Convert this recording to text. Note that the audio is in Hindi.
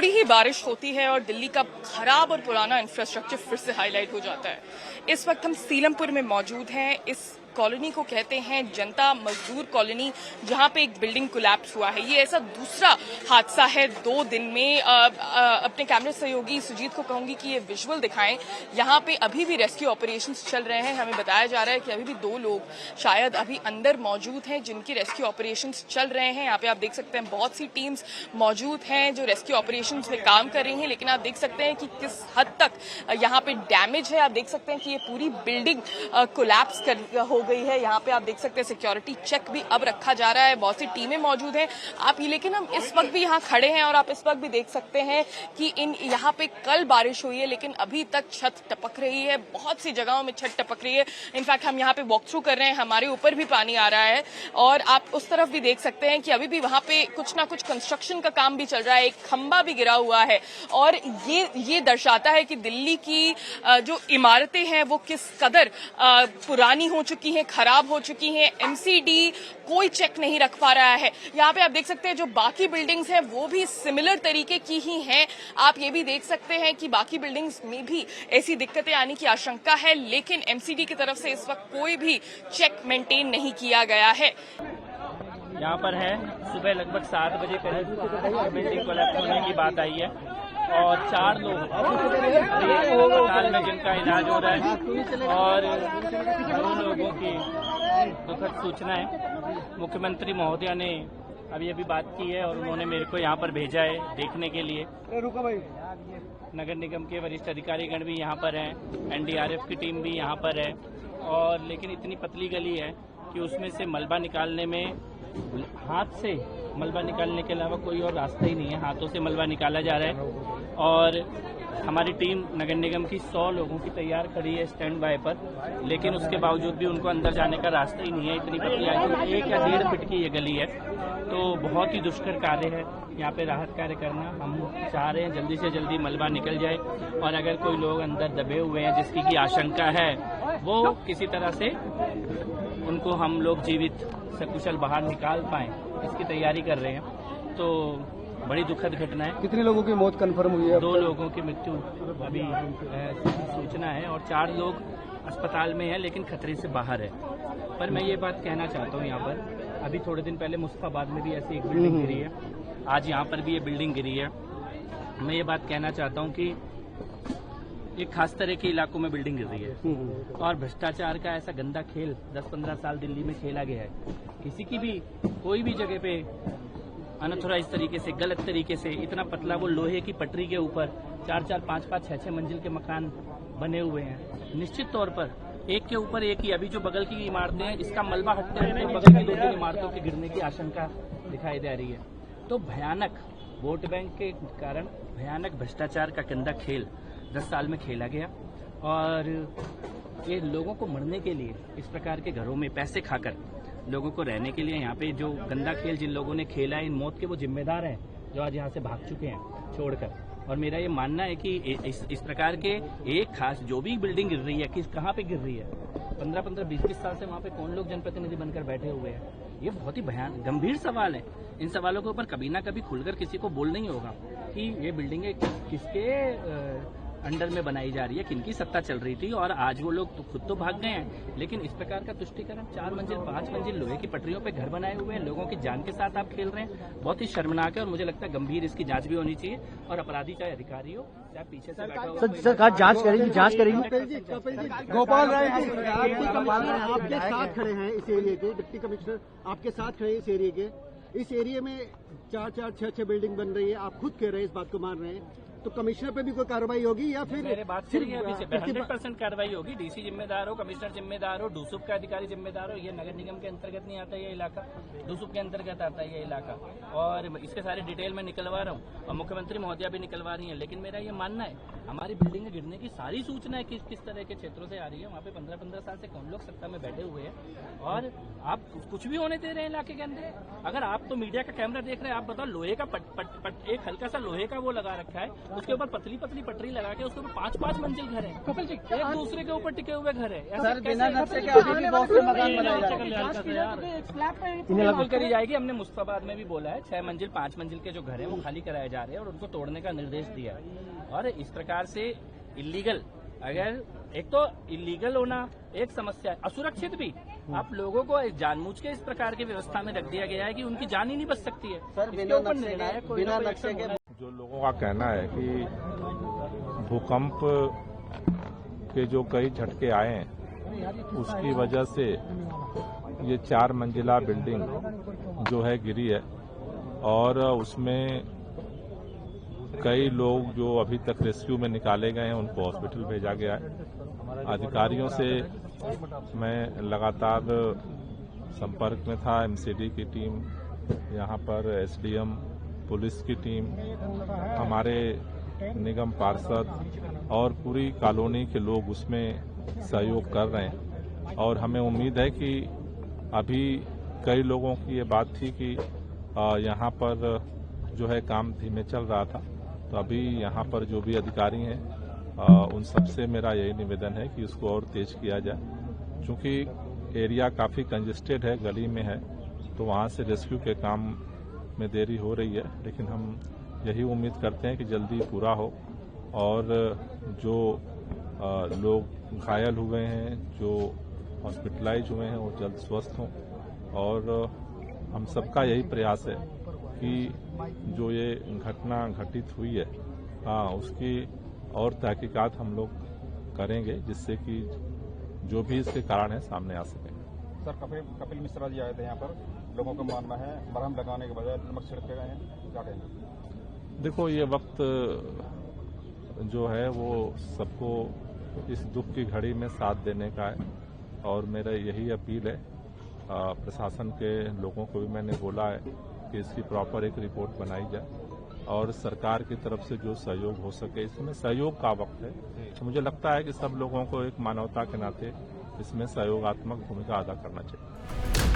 थोड़ी ही बारिश होती है और दिल्ली का खराब और पुराना इंफ्रास्ट्रक्चर फिर से हाईलाइट हो जाता है। इस वक्त हम सीलमपुर में मौजूद हैं। इस कॉलोनी को कहते हैं जनता मजदूर कॉलोनी, जहां पे एक बिल्डिंग कोलैप्स हुआ है। ये ऐसा दूसरा हादसा है 2 दिन में। अपने कैमरे सहयोगी सुजीत को कहूंगी कि ये विजुअल दिखाएं। यहाँ पे अभी भी रेस्क्यू ऑपरेशंस चल रहे हैं। हमें बताया जा रहा है कि अभी भी 2 लोग शायद अभी अंदर मौजूद हैं जिनकी रेस्क्यू ऑपरेशंस चल रहे हैं। यहाँ पे आप देख सकते हैं बहुत सी टीम्स मौजूद हैं जो रेस्क्यू ऑपरेशंस में काम कर रही हैं, लेकिन आप देख सकते हैं कि किस हद तक यहाँ पे डैमेज है। आप देख सकते हैं कि ये पूरी बिल्डिंग कोलैप्स हो गई है। यहाँ पे आप देख सकते हैं सिक्योरिटी चेक भी अब रखा जा रहा है। बहुत सी टीमें मौजूद हैं आप ये, लेकिन हम इस वक्त भी यहाँ खड़े हैं और आप इस वक्त भी देख सकते हैं कि यहाँ पे कल बारिश हुई है लेकिन अभी तक छत टपक रही है। बहुत सी जगहों में छत टपक रही है। इनफैक्ट हम यहाँ पे वॉक थ्रू कर रहे हैं, हमारे ऊपर भी पानी आ रहा है और आप उस तरफ भी देख सकते हैं कि अभी भी वहां पे कुछ ना कुछ कंस्ट्रक्शन का काम भी चल रहा है। एक खंबा भी गिरा हुआ है और ये दर्शाता है कि दिल्ली की जो इमारतें हैं वो किस कदर पुरानी हो चुकी हैं, खराब हो चुकी हैं। एमसीडी कोई चेक नहीं रख पा रहा है। यहाँ पे आप देख सकते हैं जो बाकी बिल्डिंग्स हैं वो भी सिमिलर तरीके की ही हैं। आप ये भी देख सकते हैं कि बाकी बिल्डिंग्स में भी ऐसी दिक्कतें आने की आशंका है, लेकिन एमसीडी की तरफ से इस वक्त कोई भी चेक मेंटेन नहीं किया गया है। यहाँ पर है सुबह लगभग 7 बजे करीब बिल्डिंग कोलैप्स होने की बात आई है और 4 लोग अस्पताल में जिनका इलाज हो रहा है और 2 लोगों की दुखद सूचना है। मुख्यमंत्री महोदया ने अभी बात की है और उन्होंने मेरे को यहाँ पर भेजा है देखने के लिए। नगर निगम के वरिष्ठ अधिकारीगण भी यहाँ पर हैं, एनडीआरएफ की टीम भी यहाँ पर है और लेकिन इतनी पतली गली है कि उसमें से मलबा निकालने में हाथ से मलबा निकालने के अलावा कोई और रास्ता ही नहीं है। हाथों से मलबा निकाला जा रहा है और हमारी टीम नगर निगम की 100 लोगों की तैयार खड़ी है स्टैंड बाय पर, लेकिन उसके बावजूद भी उनको अंदर जाने का रास्ता ही नहीं है। इतनी पतली 1 या 1.5 फीट की ये गली है, तो बहुत ही दुष्कर कार्य है यहाँ पे राहत कार्य करना। हम चाह रहे हैं जल्दी से जल्दी मलबा निकल जाए और अगर कोई लोग अंदर दबे हुए हैं जिसकी की आशंका है वो किसी तरह से उनको हम लोग जीवित सकुशल बाहर निकाल पाएं, इसकी तैयारी कर रहे हैं। तो बड़ी दुखद घटना है। कितने लोगों की मौत कंफर्म हुई है? 2 लोगों की मृत्यु अभी सूचना है और 4 लोग अस्पताल में हैं लेकिन खतरे से बाहर है। पर मैं ये बात कहना चाहता हूँ यहाँ पर अभी थोड़े दिन पहले मुस्तफाबाद में भी ऐसी एक बिल्डिंग गिरी है, आज यहाँ पर भी ये बिल्डिंग गिरी है। मैं ये बात कहना चाहता हूँ कि एक खास तरह के इलाकों में बिल्डिंग गिर रही है और भ्रष्टाचार का ऐसा गंदा खेल 10-15 साल दिल्ली में खेला गया है। किसी की भी कोई भी जगह पे अनऑथराइज तरीके से, गलत तरीके से, इतना पतला वो लोहे की पटरी के ऊपर 4-4, 5-5, 6-6 मंजिल के मकान बने हुए हैं। निश्चित तौर पर एक के ऊपर एक ही अभी जो बगल की इमारतें हैं इसका मलबा हटते हैं तो बगल की 2-3 इमारतों के गिरने की आशंका दिखाई दे रही है। तो भयानक वोट बैंक के कारण भयानक भ्रष्टाचार का गंदा खेल 10 साल में खेला गया और ये लोगों को मरने के लिए इस प्रकार के घरों में पैसे खाकर लोगों को रहने के लिए यहाँ पे जो गंदा खेल जिन लोगों ने खेला है, इन मौत के वो जिम्मेदार हैं जो आज यहाँ से भाग चुके हैं छोड़कर। और मेरा ये मानना है कि इस प्रकार के एक खास जो भी बिल्डिंग गिर रही है कि कहाँ पे गिर रही है, 15-15, 20-20 साल से वहाँ पे कौन लोग जनप्रतिनिधि बनकर बैठे हुए हैं, ये बहुत ही भयानक गंभीर सवाल है। इन सवालों के ऊपर कभी ना कभी खुलकर किसी को बोलना ही होगा कि ये बिल्डिंगें किसके अंडर में बनाई जा रही है, किनकी सत्ता चल रही थी। और आज वो लोग तो खुद तो भाग गए हैं, लेकिन इस प्रकार का तुष्टीकरण 4 मंजिल 5 मंजिल लोहे की पटरियों पे घर बनाए हुए हैं, लोगों की जान के साथ आप खेल रहे हैं, बहुत ही शर्मनाक है। और मुझे लगता है गंभीर इसकी जांच भी होनी चाहिए और अपराधी चाहे अधिकारी हो चाहे पीछे से बैठा हो। सरकार जांच करेगी। गोपाल राय आपके साथ खड़े हैं इस एरिया के, डिप्टी कमिश्नर आपके साथ खड़े हैं इस एरिया के। इस एरिया में 4-4, 6-6 बिल्डिंग बन रही है, आप खुद कह रहे हैं, इस बात को मान रहे हैं, तो कमिश्नर पे भी कोई कार्रवाई होगी या फिर? मेरे बात से 100% कार्रवाई होगी। डीसी जिम्मेदार हो, कमिश्नर जिम्मेदार हो, डूसुप का अधिकारी जिम्मेदार हो। ये नगर निगम के अंतर्गत नहीं आता ये इलाका, डूसुप के अंतर्गत आता है ये इलाका और इसके सारे डिटेल में निकलवा रहा हूँ और मुख्यमंत्री महोदया भी निकलवा रही है। लेकिन मेरा ये मानना है हमारी बिल्डिंग गिरने की सारी सूचना है किस तरह के क्षेत्रों से आ रही है। वहाँ पे 15-15 साल से कौन लोग सत्ता में बैठे हुए हैं और आप कुछ भी होने दे रहे हैं इलाके के अंदर। अगर आप तो मीडिया का कैमरा देख रहे हैं, आप बताओ लोहे का एक हल्का सा लोहे का वो लगा रखा है, उसके ऊपर पतली पतली पटरी लगा के उसके ऊपर 5-5 मंजिल घर है, एक दूसरे के ऊपर टिके हुए घर है। सर बिना नक्शे के अभी भी बहुत से मकान बनाए जा रहे हैं। बिल्कुल करी जाएगी। हमने मुस्तफाबाद में भी बोला है 6 मंजिल 5 मंजिल के जो घर हैं वो खाली कराए जा रहे हैं और उनको तोड़ने का निर्देश दिया है। और इस प्रकार से इलीगल, अगर एक तो इलीगल होना एक समस्या है, असुरक्षित भी। आप लोगों को जानबूझ के इस प्रकार की व्यवस्था में रख दिया गया है कि उनकी जान ही नहीं बच सकती है। सर बिना नक्शे के जो लोगों का कहना है कि भूकंप के जो कई झटके आए हैं उसकी वजह से ये 4 मंजिला बिल्डिंग जो है गिरी है और उसमें कई लोग जो अभी तक रेस्क्यू में निकाले गए हैं उनको हॉस्पिटल भेजा गया है। अधिकारियों से मैं लगातार संपर्क में था। एमसीडी की टीम, यहाँ पर एसडीएम, पुलिस की टीम, हमारे निगम पार्षद और पूरी कॉलोनी के लोग उसमें सहयोग कर रहे हैं। और हमें उम्मीद है कि अभी कई लोगों की ये बात थी कि यहाँ पर जो है काम धीमे चल रहा था, तो अभी यहाँ पर जो भी अधिकारी हैं उन सबसे मेरा यही निवेदन है कि उसको और तेज किया जाए। क्योंकि एरिया काफ़ी कंजेस्टेड है, गली में है, तो वहाँ से रेस्क्यू के काम में देरी हो रही है। लेकिन हम यही उम्मीद करते हैं कि जल्दी पूरा हो और जो लोग घायल हुए हैं, जो हॉस्पिटलाइज हुए हैं, वो जल्द स्वस्थ हों। और हम सबका यही प्रयास है कि जो ये घटना घटित हुई है उसकी और तहकीकात हम लोग करेंगे, जिससे कि जो भी इसके कारण है सामने आ सके। सर कपिल मिश्रा जी आए थे यहाँ पर, लोगों का मानना है मरहम लगाने के बजाय नमक छिड़के गए हैं, क्या कहेंगे? देखो, ये वक्त जो है वो सबको इस दुख की घड़ी में साथ देने का है और मेरा यही अपील है। प्रशासन के लोगों को भी मैंने बोला है कि इसकी प्रॉपर एक रिपोर्ट बनाई जाए और सरकार की तरफ से जो सहयोग हो सके, इसमें सहयोग का वक्त है। तो मुझे लगता है कि सब लोगों को एक मानवता के नाते इसमें सहयोगात्मक भूमिका अदा करना चाहिए।